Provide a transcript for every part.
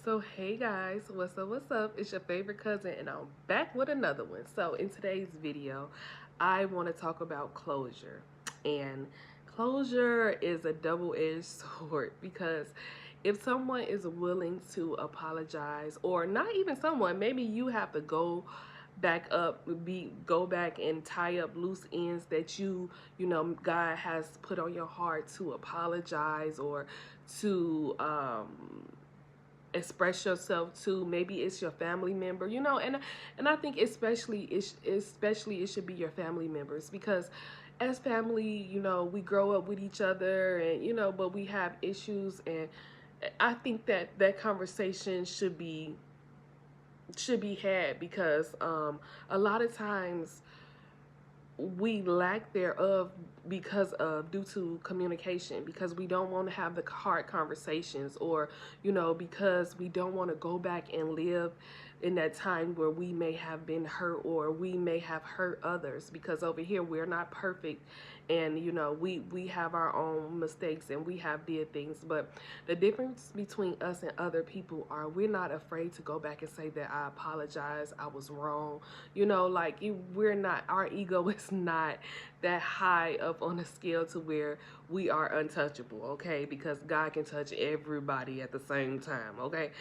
So hey guys, what's up? It's your favorite cousin and I'm back with another one. So in today's video, I want to talk about closure. And closure is a double-edged sword because if someone is willing to apologize, or not even someone, maybe you have to go back and tie up loose ends that God has put on your heart to apologize or to express yourself to. Maybe it's your family member, and I think especially it should be your family members, because as family, we grow up with each other, and but we have issues. And I think that that conversation should be had, because a lot of times we lack thereof because of due to communication, because we don't want to have the hard conversations, or because we don't want to go back and live in that time where we may have been hurt, or we may have hurt others, because over here we're not perfect, and we have our own mistakes, and we have did things. But the difference between us and other people are we're not afraid to go back and say that I apologize, I was wrong. We're not, our ego is not that high up on a scale to where we are untouchable, okay? Because God can touch everybody at the same time, okay?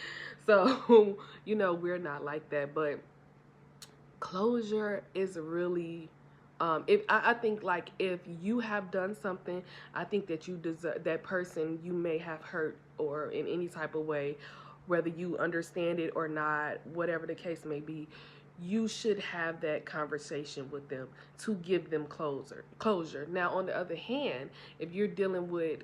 So we're not like that. But closure is really, if I think, like, if you have done something, I think that you deserve, that person you may have hurt or in any type of way, whether you understand it or not, whatever the case may be, you should have that conversation with them to give them closure. Now, on the other hand, if you're dealing with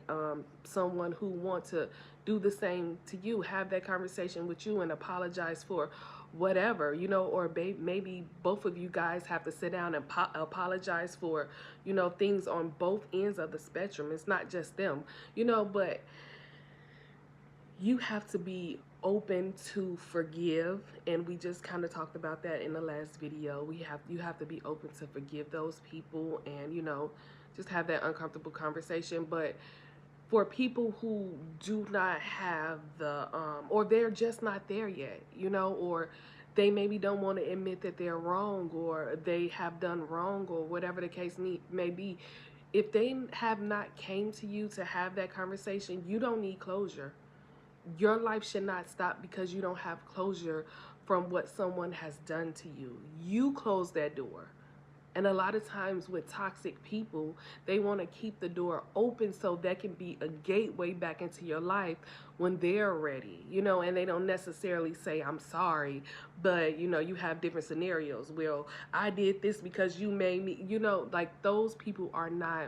someone who wants to do the same to you, have that conversation with you and apologize for whatever, or maybe both of you guys have to sit down and apologize for, things on both ends of the spectrum. It's not just them, but you have to be open to forgive. And we just kind of talked about that in the last video. You have to be open to forgive those people, and just have that uncomfortable conversation. But for people who do not have the or they're just not there yet, or they maybe don't want to admit that they're wrong, or they have done wrong, or whatever the case may be, if they have not came to you to have that conversation, you don't need closure. Your life should not stop because you don't have closure from what someone has done to you. You close that door. And a lot of times with toxic people, they want to keep the door open so that can be a gateway back into your life when they're ready, and they don't necessarily say, I'm sorry, but you have different scenarios. Well, I did this because you made me, like, those people are not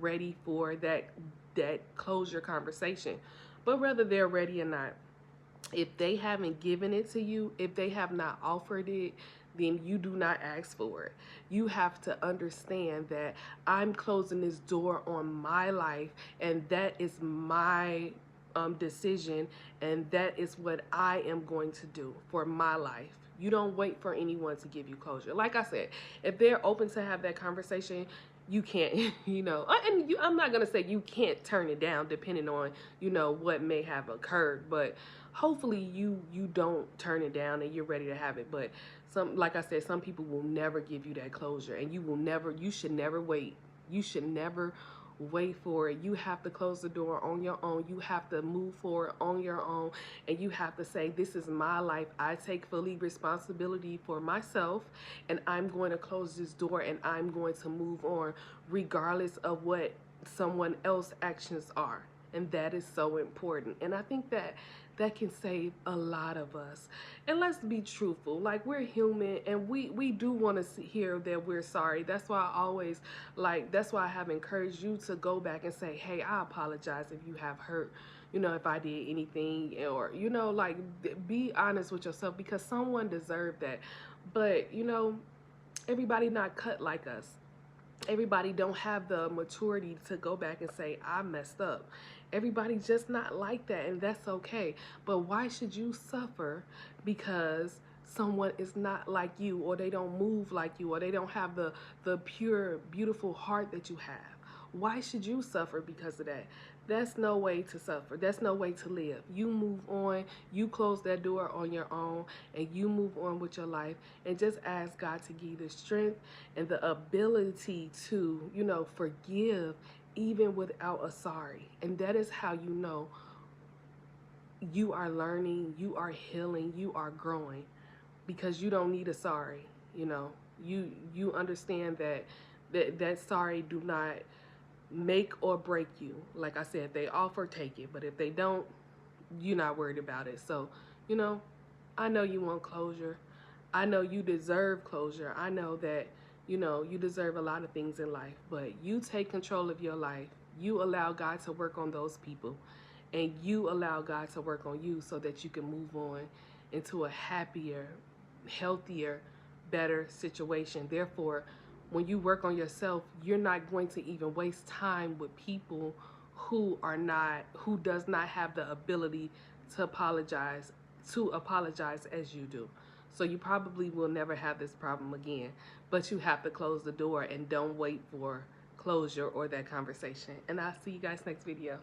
ready for that closure conversation. But whether they're ready or not, if they haven't given it to you, if they have not offered it, then you do not ask for it. You have to understand that I'm closing this door on my life, and that is my decision, and that is what I am going to do for my life. You don't wait for anyone to give you closure. Like I said, if they're open to have that conversation, you can't, I'm not gonna say you can't turn it down, depending on what may have occurred. But hopefully you don't turn it down and you're ready to have it. But like I said, some people will never give you that closure, and you should never wait. You should never wait for it. You have to close the door on your own. You have to move forward on your own, and you have to say, this is my life. I take fully responsibility for myself, and I'm going to close this door, and I'm going to move on regardless of what someone else's actions are. And that is so important. And I think that that can save a lot of us. And let's be truthful, like, we're human, and we do want to hear that we're sorry. That's why that's why I have encouraged you to go back and say, hey, I apologize if you have hurt, if I did anything, or like, be honest with yourself, because someone deserved that. But everybody not cut like us. Everybody don't have the maturity to go back and say, I messed up. Everybody's just not like that, and that's okay. But why should you suffer because someone is not like you, or they don't move like you, or they don't have the pure, beautiful heart that you have? Why should you suffer because of that? That's no way to suffer. That's no way to live. You move on, you close that door on your own, and you move on with your life, and just ask God to give you the strength and the ability to, forgive even without a sorry. And that is how you know you are learning, you are healing, you are growing, because you don't need a sorry. You know, you understand that sorry do not make or break you. Like I said, they offer, take it. But if they don't, you're not worried about it. So, you know, I know you want closure. I know you deserve closure. I know that, you deserve a lot of things in life. But you take control of your life. You allow God to work on those people. And you allow God to work on you so that you can move on into a happier, healthier, better situation. Therefore, when you work on yourself, you're not going to even waste time with people who does not have the ability to apologize as you do. So you probably will never have this problem again, but you have to close the door and don't wait for closure or that conversation. And I'll see you guys next video.